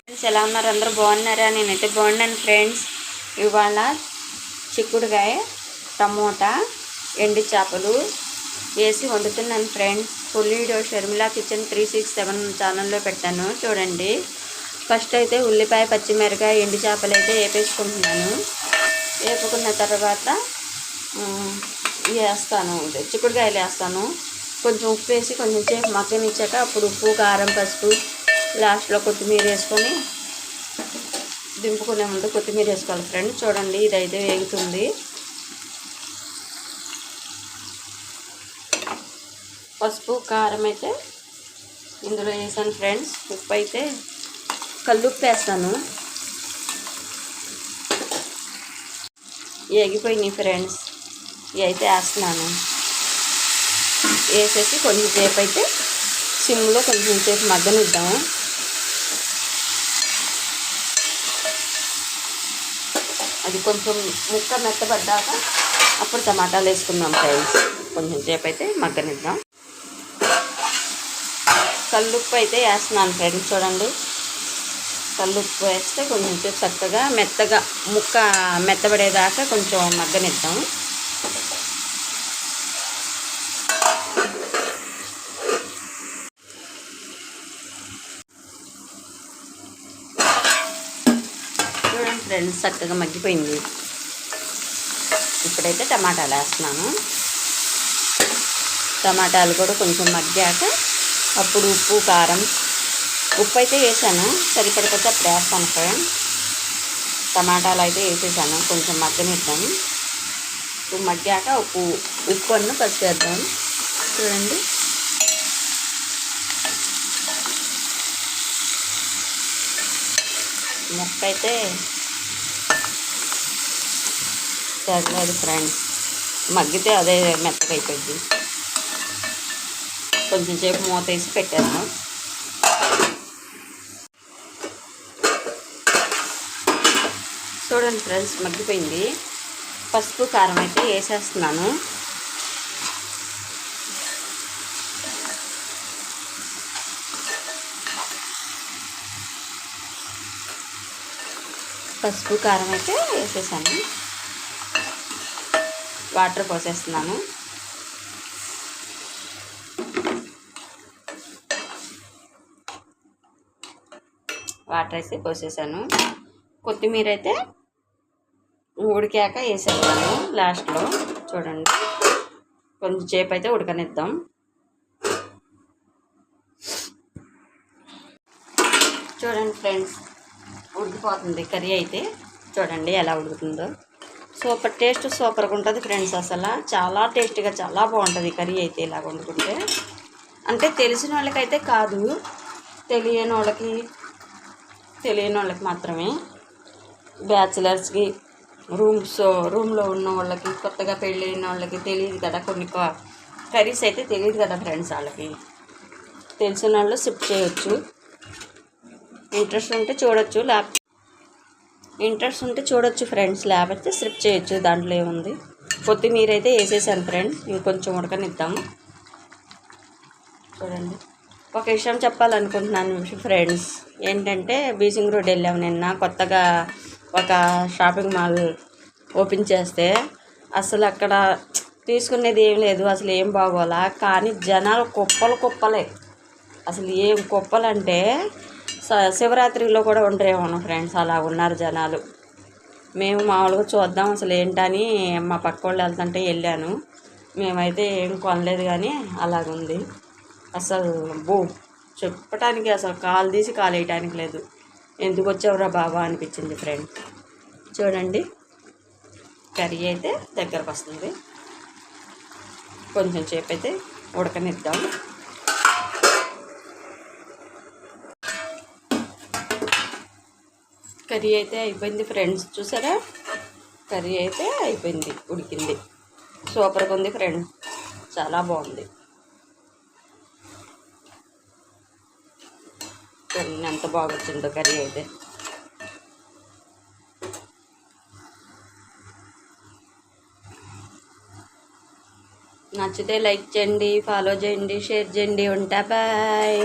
Friends ఎలా ఉన్నారు? అందరూ బాగున్నారా? నేనైతే బాగున్నాను ఫ్రెండ్స్. ఇవాళ చిక్కుడుకాయ, టమోటా, ఎండి చేపలు వేసి వండుతున్నాను friends. Full video Sharmila kitchen 367 ఛానల్లో పెట్టాను చూడండి. ఫస్ట్ అయితే ఉల్లిపాయ, పచ్చిమిరకాయ, ఎండి చేపలు అయితే వేపేసుకుంటున్నాను. వేపుకున్న తర్వాత వేస్తాను, చిక్కుడుకాయలు వేస్తాను. కొంచెం ఉప్పు వేసి కొంచెం సేపు మగ్గనిచ్చాక అప్పుడు ఉప్పు, కారం, పసుపు, లాస్ట్లో కొత్తిమీర వేసుకొని దింపుకునే ముందు కొత్తిమీర వేసుకోవాలి ఫ్రెండ్స్. చూడండి ఇదైతే వేగుతుంది. పసుపు, కారం అయితే ఇందులో వేసాను ఫ్రెండ్స్. ఉప్పు అయితే కల్లుప్పు వేస్తాను. వేగిపోయినాయి ఫ్రెండ్స్. ఇవి అయితే వేస్తున్నాను. వేసేసి కొంచెం సేపు అయితే సిమ్లో కొంచెం సేపు మగ్గనిద్దాము. అది కొంచెం ముక్క మెత్తబడ్డాక అప్పుడు టమాటాలు వేసుకుందాం ఫ్రెండ్స్. కొంచెం సేపు అయితే మగ్గనిద్దాం. కల్లుప్పు అయితే వేస్తున్నాను ఫ్రెండ్స్. చూడండి, కల్లుప్పు వేస్తే కొంచెం సేపు చక్కగా మెత్తగా ముక్క మెత్తబడేదాకా కొంచెం మగ్గనిద్దాం. చూడండి ఫ్రెండ్స్, చక్కగా మగ్గిపోయింది. ఇప్పుడైతే టమాటాలు వేస్తున్నాను. టమాటాలు కూడా కొంచెం మగ్గాక అప్పుడు ఉప్పు, కారం, ఉప్పు అయితే వేసాను. సరిపడిపోతే అప్పుడు వేస్తాను ఫ్రెండ్స్. టమాటాలు అయితే వేసేసాను. కొంచెం మగ్గనిద్దాం. ఉప్పు మగ్గాక ఉప్పు అన్న పసుపు వేద్దాం. చూడండి, ముక్క అయితే తెగలేదు ఫ్రెండ్స్. మగ్గితే అదే మెత్తగా అయిపోయింది. కొంచెం సేపు మూత వేసి పెట్టాను. చూడండి ఫ్రెండ్స్, మగ్గిపోయింది. పసుపు, కారం అయితే వేసేస్తున్నాను. పసుపు, కారం అయితే వేసేసాను. వాటర్ పోసేస్తున్నాను. వాటర్ వేసి పోసేసాను. కొత్తిమీర అయితే ఉడికాక వేసేస్తాను లాస్ట్లో. చూడండి, కొంచెం సేపు అయితే ఉడకనిద్దాం. చూడండి ఫ్రెండ్స్, ఉడికిపోతుంది కర్రీ అయితే. చూడండి ఎలా ఉడుకుతుందో. సూపర్గా ఉంటుంది ఫ్రెండ్స్. అసలు చాలా టేస్టీగా చాలా బాగుంటుంది కర్రీ అయితే ఇలా వండుకుంటే. అంటే తెలిసిన వాళ్ళకైతే కాదు, తెలియని వాళ్ళకి మాత్రమే. బ్యాచిలర్స్కి, రూమ్లో ఉన్న వాళ్ళకి, కొత్తగా పెళ్ళైన వాళ్ళకి తెలియదు కదా, కొన్ని కర్రీస్ అయితే తెలియదు కదా ఫ్రెండ్స్. వాళ్ళకి తెలిసిన వాళ్ళు షిఫ్ట్ చేయొచ్చు. ఇంట్రెస్ట్ ఉంటే చూడొచ్చు ఫ్రెండ్స్, లేకపోతే స్కిప్ చేయొచ్చు. దాంట్లో ఏముంది. కొత్తిమీర అయితే వేసేసాను ఫ్రెండ్స్. ఇంకొంచెం ఉడకనిద్దాము. చూడండి, ఒక విషయం చెప్పాలనుకుంటున్నాను ఫ్రెండ్స్. ఏంటంటే బీచింగ్ రోడ్ వెళ్ళాము నిన్న. కొత్తగా ఒక షాపింగ్ మాల్ ఓపెన్ చేస్తే అసలు అక్కడ తీసుకునేది ఏం లేదు, అసలు ఏం బాగోలా. కానీ జనాలు కుప్పలే. అసలు ఏం కుప్పలంటే శివరాత్రిలో కూడా ఉండరేమో ఫ్రెండ్స్, అలా ఉన్నారు జనాలు. మేము మామూలుగా చూద్దాం అసలు ఏంటని మా పక్క వాళ్ళు వెళ్తుంటే వెళ్ళాను. మేమైతే ఏం కొనలేదు, కానీ అలాగుంది. అసలు చెప్పటానికి అసలు కాలు తీసి కాలు వేయటానికి లేదు. ఎందుకు వచ్చావురా బాబా అనిపించింది ఫ్రెండ్. చూడండి, కర్రీ అయితే దగ్గరకు వస్తుంది. కొంచెం సేపు అయితే ఉడకనిద్దాం. కర్రీ అయితే అయిపోయింది ఫ్రెండ్స్. చూసారా, కర్రీ అయితే అయిపోయింది, ఉడికింది. సూపర్గా ఉంది ఫ్రెండ్స్, చాలా బాగుంది. ఎంత బాగా వచ్చిందో కర్రీ అయితే. నచ్చితే లైక్ చేయండి, ఫాలో చేయండి, షేర్ చేయండి. ఉంటా, బాయ్.